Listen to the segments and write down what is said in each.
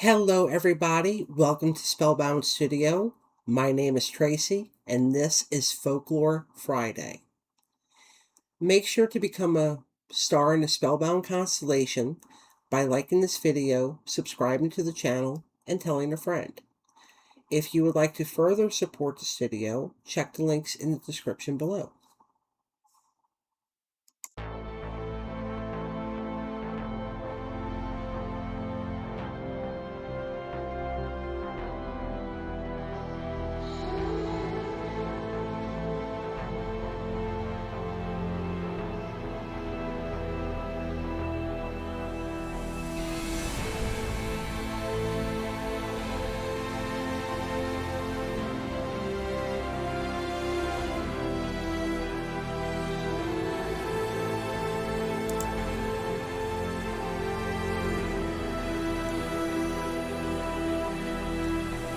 Hello, everybody. Welcome to Spellbound Studio. My name is Tracy, and this is Folklore Friday. Make sure to become a star in the Spellbound constellation by liking this video, subscribing to the channel, and telling a friend. If you would like to further support the studio, check the links in the description below.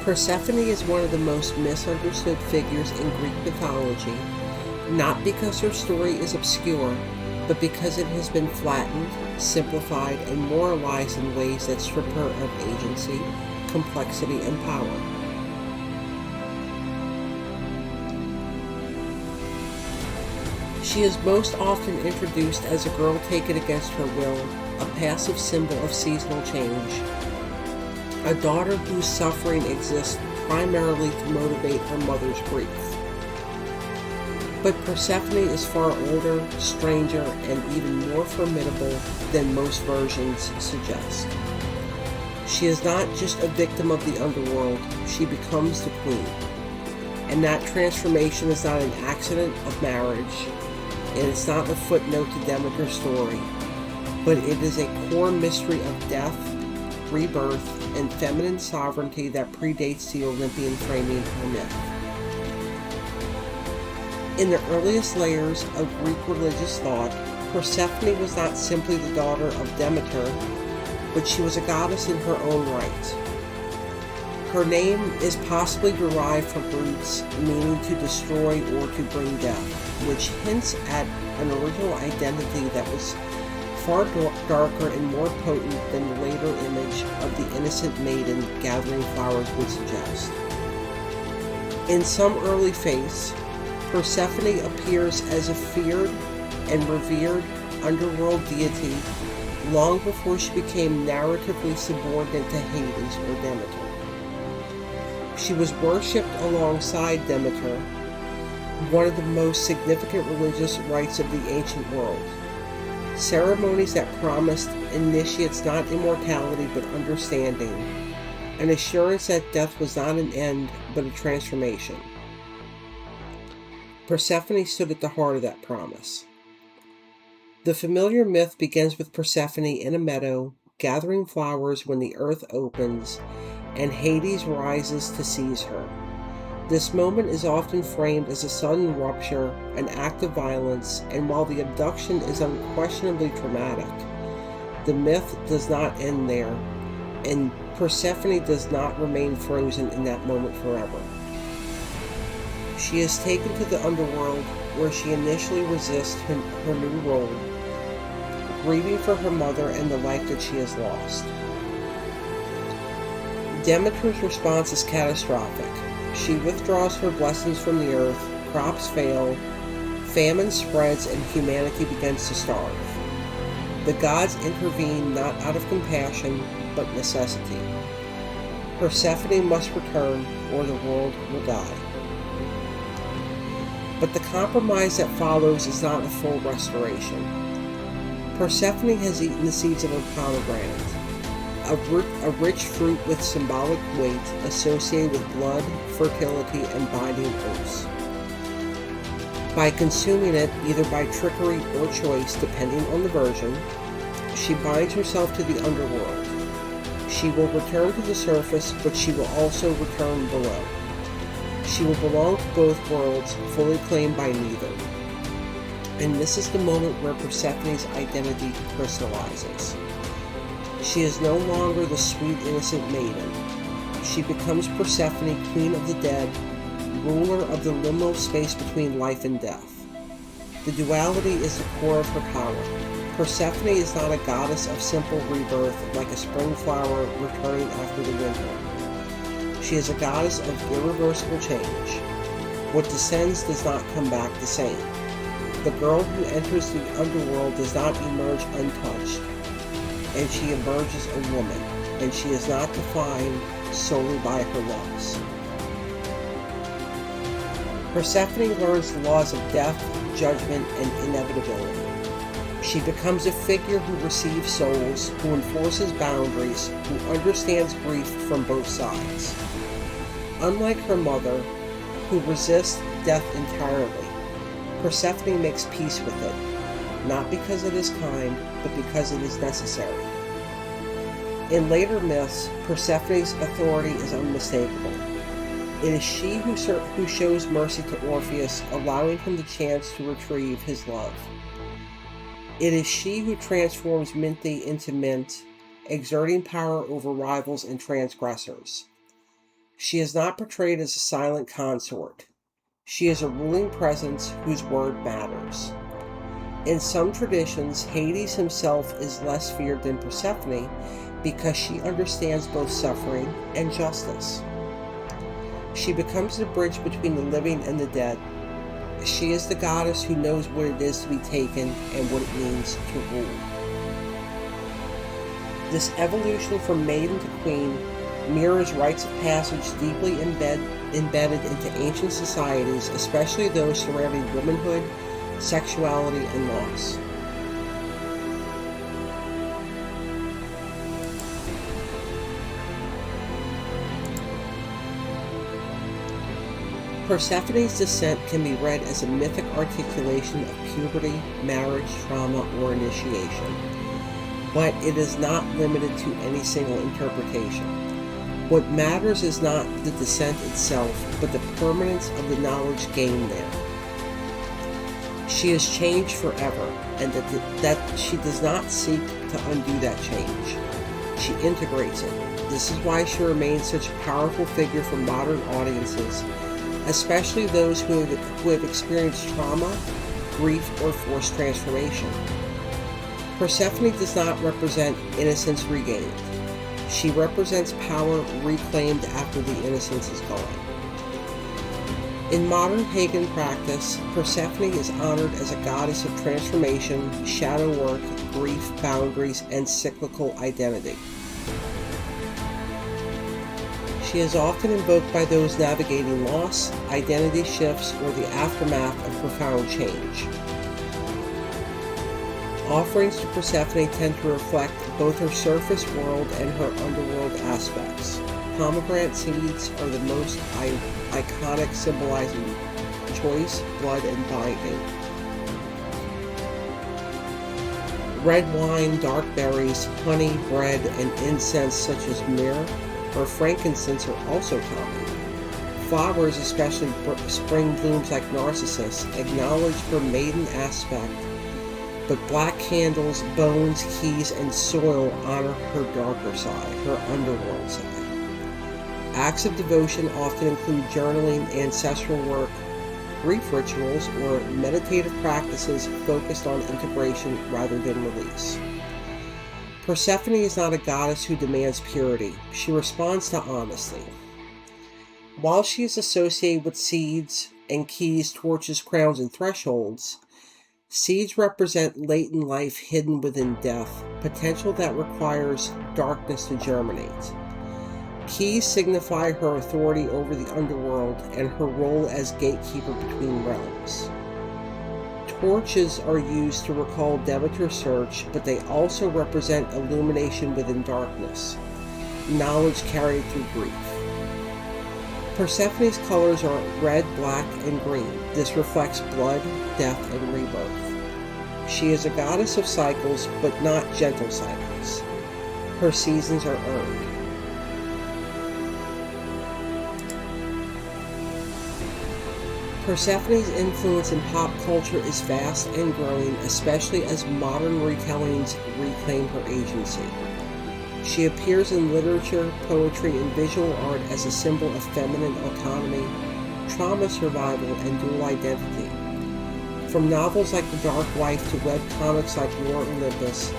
Persephone is one of the most misunderstood figures in Greek mythology, not because her story is obscure, but because it has been flattened, simplified, and moralized in ways that strip her of agency, complexity, and power. She is most often introduced as a girl taken against her will, a passive symbol of seasonal change. A daughter whose suffering exists primarily to motivate her mother's grief. But Persephone is far older, stranger, and even more formidable than most versions suggest. She is not just a victim of the underworld, she becomes the queen. And that transformation is not an accident of marriage, and it's not a footnote to Demeter's story, but it is a core mystery of death, rebirth, and feminine sovereignty that predates the Olympian framing of myth. In the earliest layers of Greek religious thought, Persephone was not simply the daughter of Demeter, but she was a goddess in her own right. Her name is possibly derived from roots meaning to destroy or to bring death, which hints at an original identity that was far darker and more potent than the later image of the innocent maiden gathering flowers would suggest. In some early faiths, Persephone appears as a feared and revered underworld deity long before she became narratively subordinate to Hades or Demeter. She was worshipped alongside Demeter, one of the most significant religious rites of the ancient world. Ceremonies that promised initiates not immortality but understanding, an assurance that death was not an end but a transformation. Persephone stood at the heart of that promise. The familiar myth begins with Persephone in a meadow, gathering flowers when the earth opens and Hades rises to seize her. This moment is often framed as a sudden rupture, an act of violence, and while the abduction is unquestionably traumatic, the myth does not end there, and Persephone does not remain frozen in that moment forever. She is taken to the underworld, where she initially resists her new role, grieving for her mother and the life that she has lost. Demeter's response is catastrophic. She withdraws her blessings from the earth, crops fail, famine spreads, and humanity begins to starve. The gods intervene not out of compassion, but necessity. Persephone must return, or the world will die. But the compromise that follows is not a full restoration. Persephone has eaten the seeds of a pomegranate, a rich fruit with symbolic weight associated with blood, fertility, and binding oaths. By consuming it, either by trickery or choice, depending on the version, she binds herself to the underworld. She will return to the surface, but she will also return below. She will belong to both worlds, fully claimed by neither. And this is the moment where Persephone's identity crystallizes. She is no longer the sweet, innocent maiden. She becomes Persephone, queen of the dead, ruler of the liminal space between life and death. The duality is the core of her power. Persephone is not a goddess of simple rebirth like a spring flower returning after the winter. She is a goddess of irreversible change. What descends does not come back the same. The girl who enters the underworld does not emerge untouched, and she emerges a woman, and she is not defined solely by her loss. Persephone learns the laws of death, judgment, and inevitability. She becomes a figure who receives souls, who enforces boundaries, who understands grief from both sides. Unlike her mother, who resists death entirely, Persephone makes peace with it, not because it is kind, but because it is necessary. In later myths, Persephone's authority is unmistakable. It is she who shows mercy to Orpheus, allowing him the chance to retrieve his love. It is she who transforms Minthe into mint, exerting power over rivals and transgressors. She is not portrayed as a silent consort. She is a ruling presence whose word matters. In some traditions, Hades himself is less feared than Persephone because she understands both suffering and justice. She becomes the bridge between the living and the dead. She is the goddess who knows what it is to be taken and what it means to rule. This evolution from maiden to queen mirrors rites of passage deeply embedded into ancient societies, especially those surrounding womanhood, sexuality, and loss. Persephone's descent can be read as a mythic articulation of puberty, marriage, trauma, or initiation, but it is not limited to any single interpretation. What matters is not the descent itself, but the permanence of the knowledge gained there. She is changed forever, and that she does not seek to undo that change. She integrates it. This is why she remains such a powerful figure for modern audiences, especially those who have experienced trauma, grief, or forced transformation. Persephone does not represent innocence regained. She represents power reclaimed after the innocence is gone. In modern pagan practice, Persephone is honored as a goddess of transformation, shadow work, grief, boundaries, and cyclical identity. She is often invoked by those navigating loss, identity shifts, or the aftermath of profound change. Offerings to Persephone tend to reflect both her surface world and her underworld aspects. Pomegranate seeds are the most iconic, symbolizing choice, blood, and binding. Red wine, dark berries, honey, bread, and incense such as myrrh or frankincense are also common. Flowers, especially spring blooms like narcissus, acknowledge her maiden aspect, but black candles, bones, keys, and soil honor her darker side, her underworld side. Acts of devotion often include journaling, ancestral work, grief rituals, or meditative practices focused on integration rather than release. Persephone is not a goddess who demands purity. She responds to honesty. While she is associated with seeds and keys, torches, crowns, and thresholds, seeds represent latent life hidden within death, potential that requires darkness to germinate. Keys signify her authority over the underworld and her role as gatekeeper between realms. Torches are used to recall Demeter's search, but they also represent illumination within darkness, knowledge carried through grief. Persephone's colors are red, black, and green. This reflects blood, death, and rebirth. She is a goddess of cycles, but not gentle cycles. Her seasons are earned. Persephone's influence in pop culture is vast and growing, especially as modern retellings reclaim her agency. She appears in literature, poetry, and visual art as a symbol of feminine autonomy, trauma survival, and dual identity. From novels like The Dark Wife to webcomics like War Olympus,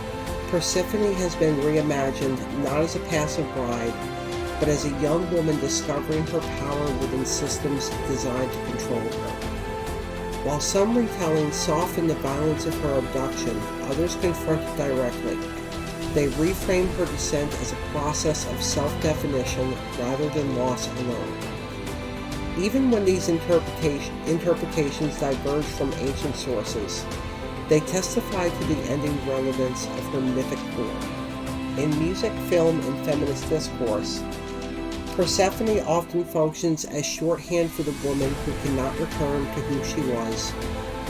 Persephone has been reimagined not as a passive bride, but as a young woman discovering her power within systems designed to control her. While some retellings soften the violence of her abduction, others confront it directly. They reframe her descent as a process of self-definition rather than loss alone. Even when these interpretations diverge from ancient sources, they testify to the ending relevance of her mythic core. In music, film, and feminist discourse, Persephone often functions as shorthand for the woman who cannot return to who she was,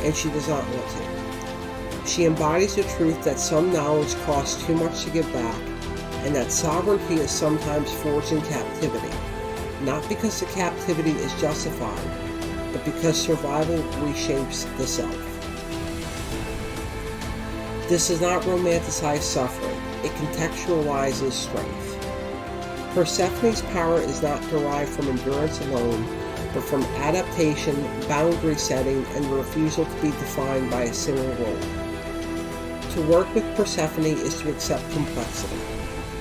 and she does not want to. She embodies the truth that some knowledge costs too much to give back, and that sovereignty is sometimes forged in captivity, not because the captivity is justified, but because survival reshapes the self. This does not romanticize suffering, it contextualizes strength. Persephone's power is not derived from endurance alone, but from adaptation, boundary setting, and the refusal to be defined by a single role. To work with Persephone is to accept complexity.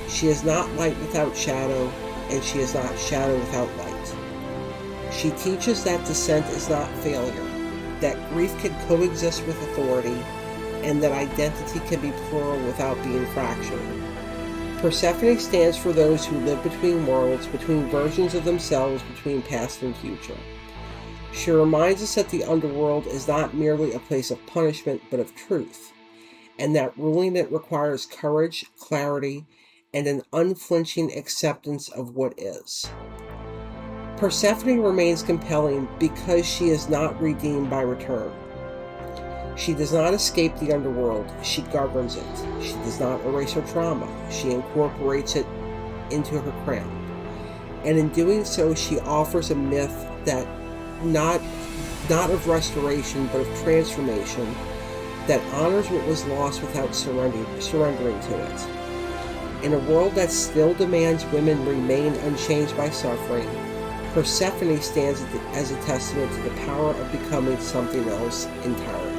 She is not light without shadow, and she is not shadow without light. She teaches that dissent is not failure, that grief can coexist with authority, and that identity can be plural without being fractured. Persephone stands for those who live between worlds, between versions of themselves, between past and future. She reminds us that the underworld is not merely a place of punishment, but of truth, and that ruling it requires courage, clarity, and an unflinching acceptance of what is. Persephone remains compelling because she is not redeemed by return. She does not escape the underworld, she governs it. She does not erase her trauma, she incorporates it into her crown. And in doing so, she offers a myth that not of restoration, but of transformation, that honors what was lost without surrendering to it. In a world that still demands women remain unchanged by suffering, Persephone stands as a testament to the power of becoming something else entirely.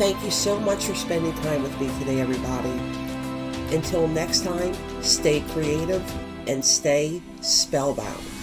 Thank you so much for spending time with me today, everybody. Until next time, stay creative and stay spellbound.